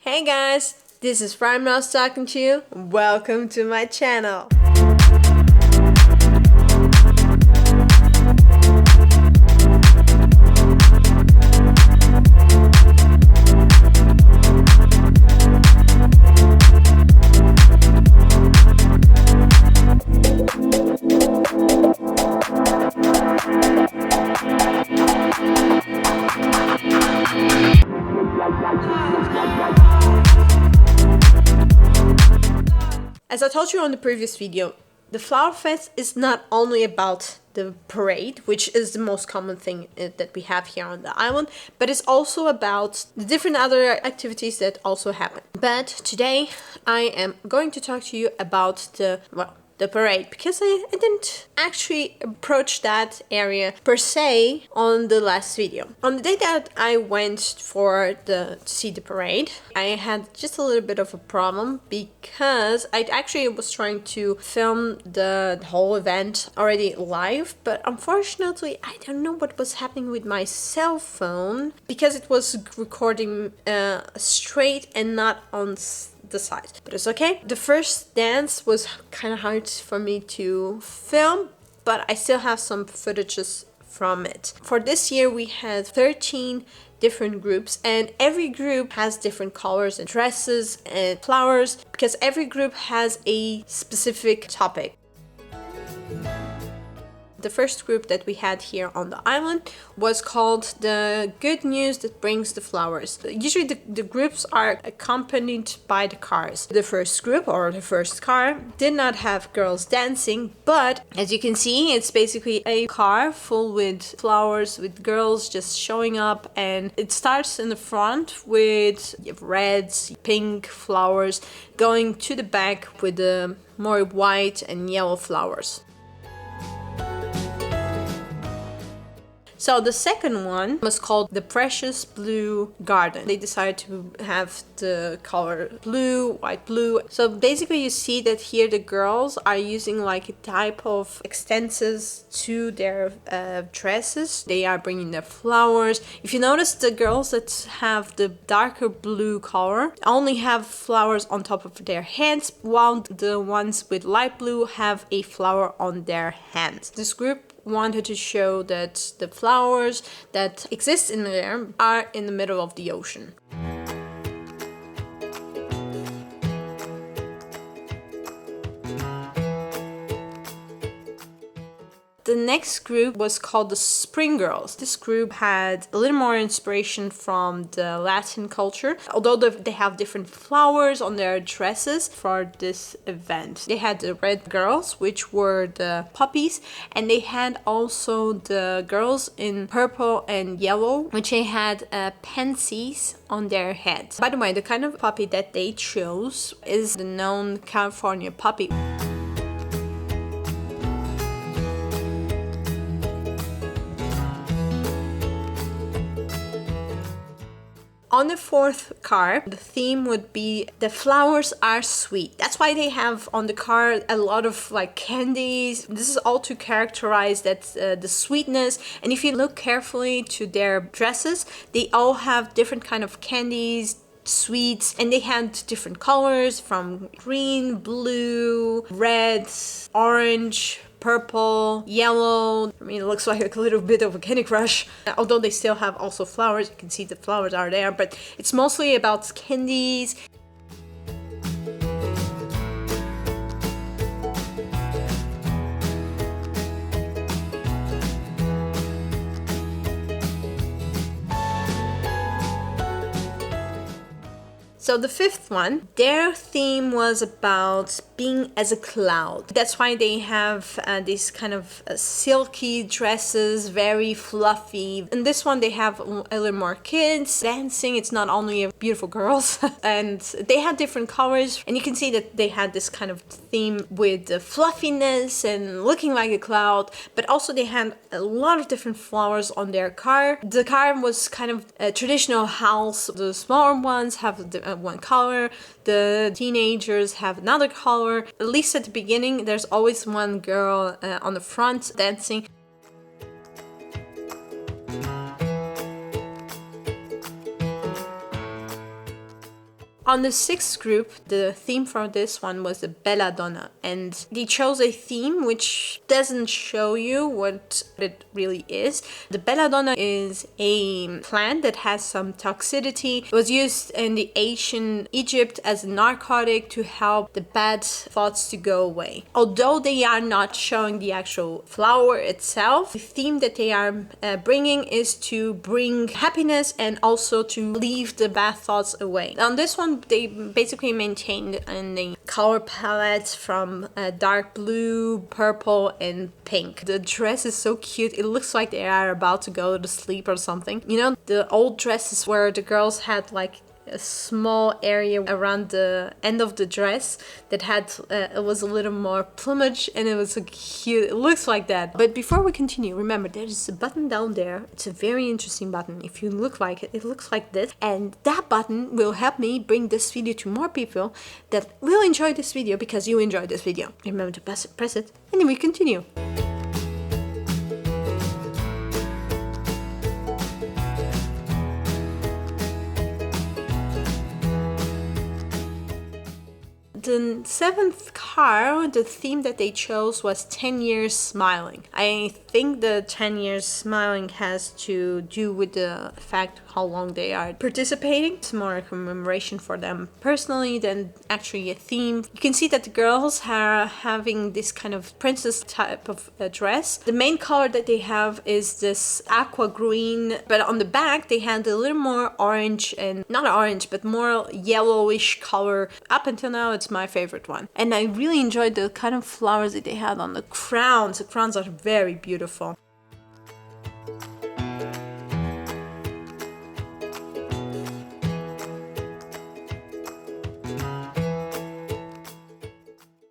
Hey guys, this is PrimeRose talking to you. Welcome to my channel. As I told you on the previous video, the Flower Fest is not only about the parade, which is the most common thing that we have here on the island, but it's also about the different other activities that also happen. But today I am going to talk to you about the parade, because I didn't actually approach that area per se on the last video. On the day that I went to see the parade, I had just a little bit of a problem because I actually was trying to film the whole event already live, but unfortunately I don't know what was happening with my cell phone because it was recording straight and not on the side, but it's okay. The first dance was kind of hard for me to film, but I still have some footages from it. For this year we had 13 different groups, and every group has different colors and dresses and flowers because every group has a specific topic. The first group that we had here on the island was called the Good News That Brings the Flowers. Usually the groups are accompanied by the cars. The first group, or the first car, did not have girls dancing, but as you can see, it's basically a car full with flowers, with girls just showing up, and it starts in the front with reds, pink flowers, going to the back with the more white and yellow flowers. So the second one was called the Precious Blue Garden. They decided to have the color blue, white blue. So basically you see that here the girls are using like a type of extensions to their dresses. They are bringing their flowers. If you notice, the girls that have the darker blue color only have flowers on top of their heads, while the ones with light blue have a flower on their hands. This group wanted to show that the flowers that exist in there are in the middle of the ocean. The next group was called the Spring Girls. This group had a little more inspiration from the Latin culture, although they have different flowers on their dresses for this event. They had the red girls, which were the poppies, and they had also the girls in purple and yellow, which they had pansies on their heads. By the way, the kind of poppy that they chose is the known California poppy. On the fourth car, the theme would be the flowers are sweet. That's why they have on the car a lot of like candies. This is all to characterize that the sweetness. And if you look carefully to their dresses, they all have different kind of candies, sweets, and they had different colors from green, blue, red, orange, purple, yellow. I mean, it looks like a little bit of a Candy Crush. Although they still have also flowers, you can see the flowers are there, but it's mostly about candies. So the fifth one, their theme was about being as a cloud. That's why they have these kind of silky dresses, very fluffy. And this one they have a little more kids dancing. It's not only beautiful girls. And they had different colors. And you can see that they had this kind of theme with the fluffiness and looking like a cloud. But also they had a lot of different flowers on their car. The car was kind of a traditional house. The smaller ones have one color, the teenagers have another color. At least at the beginning, there's always one girl on the front dancing. On the sixth group, the theme for this one was the Belladonna, and they chose a theme which doesn't show you what it really is. The Belladonna is a plant that has some toxicity. It was used in the ancient Egypt as a narcotic to help the bad thoughts to go away. Although they are not showing the actual flower itself, the theme that they are bringing is to bring happiness and also to leave the bad thoughts away. On this one, they basically maintained in the color palette from dark blue, purple, and pink. The dress is so cute. It looks like they are about to go to sleep or something. You know, the old dresses where the girls had like a small area around the end of the dress that had it was a little more plumage, and it was so cute. It looks like that. But before we continue, remember there's a button down there. It's a very interesting button. If you look like it, it looks like this, and that button will help me bring this video to more people that will enjoy this video because you enjoyed this video. Remember to press it, and then we continue. The seventh car, the theme that they chose was 10 years smiling. I think the 10 years smiling has to do with the fact how long they are participating. It's more a commemoration for them personally than actually a theme. You can see that the girls are having this kind of princess type of dress. The main color that they have is this aqua green, but on the back they had a little more orange, and not orange but more yellowish color. Up until now it's my favorite one, and I really enjoyed the kind of flowers that they had on the crowns. The crowns are very beautiful.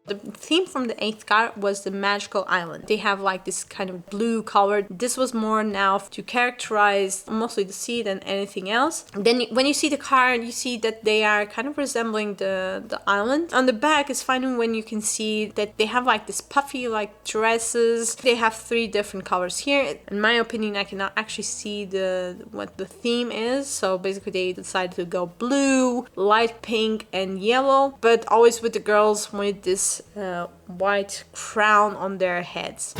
The theme from the eighth card was the magical island. They have like this kind of blue color. This was more now to characterize mostly the sea than anything else. Then when you see the card, you see that they are kind of resembling the island. On the back is fine when you can see that they have like this puffy like dresses. They have three different colors here. In my opinion, I cannot actually see what the theme is. So basically they decided to go blue, light pink, and yellow, but always with the girls with this white crown on their heads.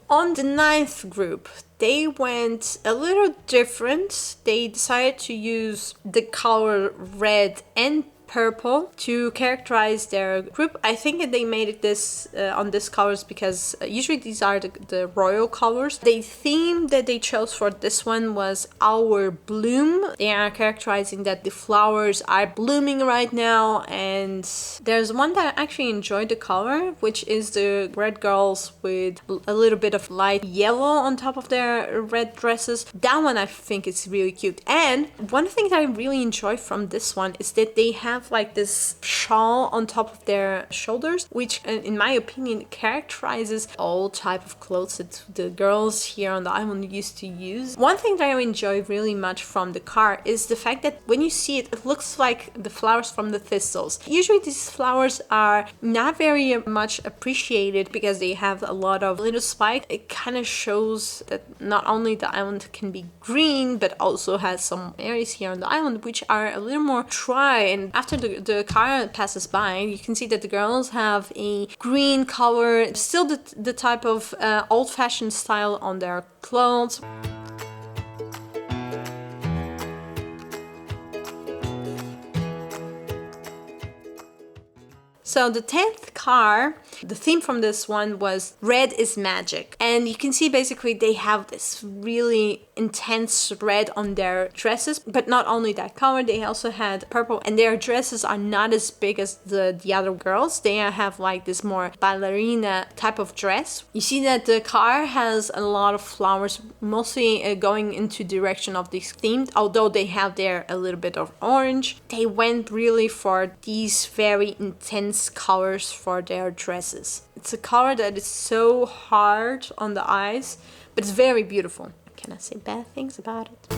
On the ninth group, they went a little different. They decided to use the color red and purple to characterize their group. I think that they made it this on these colors because usually these are the royal colors. The theme that they chose for this one was Our Bloom. They are characterizing that the flowers are blooming right now, and there's one that I actually enjoyed the color, which is the red girls with a little bit of light yellow on top of their red dresses. That one I think is really cute. And one thing that I really enjoy from this one is that they have like this shawl on top of their shoulders, which in my opinion characterizes all type of clothes that the girls here on the island used to use. One thing that I enjoy really much from the car is the fact that when you see it, it looks like the flowers from the thistles. Usually these flowers are not very much appreciated because they have a lot of little spikes. It kind of shows that not only the island can be green, but also has some areas here on the island which are a little more dry. And after the car passes by, you can see that the girls have a green color, still the type of old-fashioned style on their clothes. So the 10th car, the theme from this one was Red is Magic. And you can see basically they have this really intense red on their dresses, but not only that color, they also had purple, and their dresses are not as big as the other girls. They have like this more ballerina type of dress. You see that the car has a lot of flowers, mostly going into direction of this theme, although they have there a little bit of orange. They went really for these very intense colors for their dresses. It's a color that is so hard on the eyes, but it's very beautiful. I cannot say bad things about it.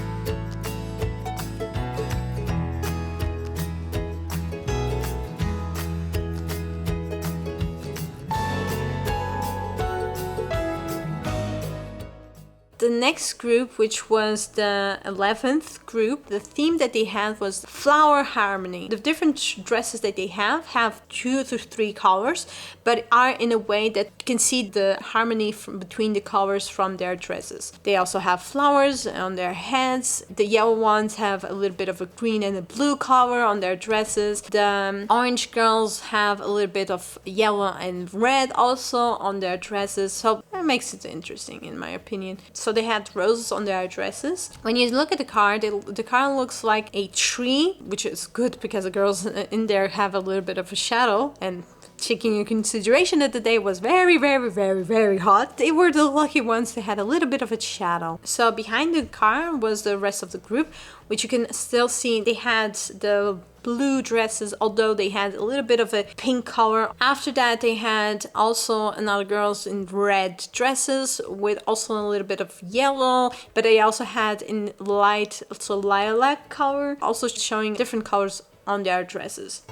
The next group, which was the 11th group, the theme that they had was flower harmony. The different dresses that they have 2 to 3 colors, but are in a way that you can see the harmony between the colors from their dresses. They also have flowers on their heads. The yellow ones have a little bit of a green and a blue color on their dresses. The orange girls have a little bit of yellow and red also on their dresses, so that makes it interesting in my opinion. So they had roses on their dresses. When you look at the car, the car looks like a tree, which is good because the girls in there have a little bit of a shadow, and taking into consideration that the day was very, very, very, very hot, they were the lucky ones that had a little bit of a shadow. So behind the car was the rest of the group, which you can still see. They had the blue dresses, although they had a little bit of a pink color. After that, they had also another girls in red dresses with also a little bit of yellow, but they also had in light, also lilac color, also showing different colors on their dresses.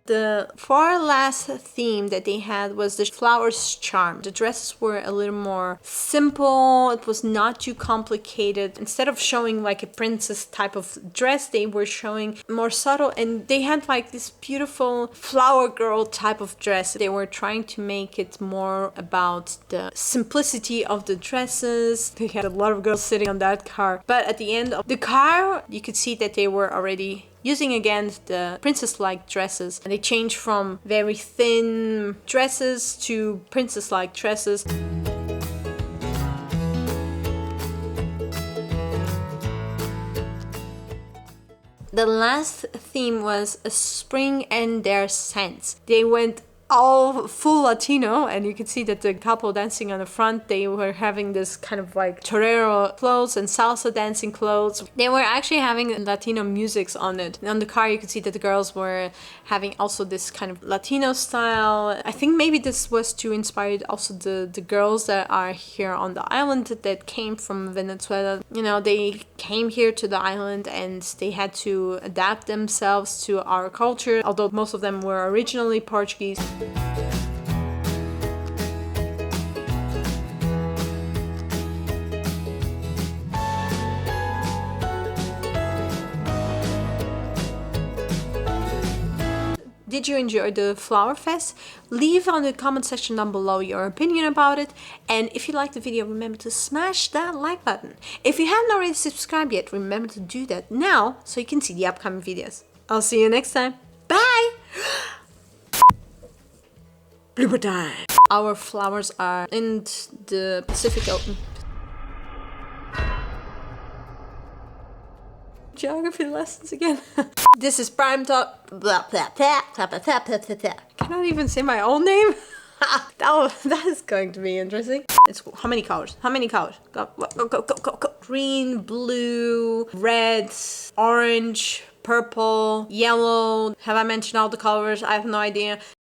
The far last theme that they had was the flowers charm. The dresses were a little more simple. It was not too complicated. Instead of showing like a princess type of dress, they were showing more subtle, and they had like this beautiful flower girl type of dress. They were trying to make it more about the simplicity of the dresses. They had a lot of girls sitting on that car, but at the end of the car, you could see that they were already using again the princess-like dresses, and they changed from very thin dresses to princess-like dresses. The last theme was a spring and their scents. They went all full Latino, and you can see that the couple dancing on the front, they were having this kind of like torero clothes and salsa dancing clothes. They were actually having Latino musics on it. And on the car, you could see that the girls were having also this kind of Latino style. I think maybe this was to inspire also the girls that are here on the island that came from Venezuela. You know, they came here to the island and they had to adapt themselves to our culture, although most of them were originally Portuguese. Did you enjoy the Flower Fest? Leave on the comment section down below your opinion about it, and if you liked the video, remember to smash that like button. If you haven't already subscribed yet, remember to do that now so you can see the upcoming videos. I'll see you next time. Bye! Blooper time! Our flowers are in the Pacific Ocean. Geography lessons again. This is Prime Talk. Cannot even say my own name. That is going to be interesting. It's how many colors? How many colors? Go, go, go, go, go, go. Green, blue, red, orange, purple, yellow. Have I mentioned all the colors? I have no idea.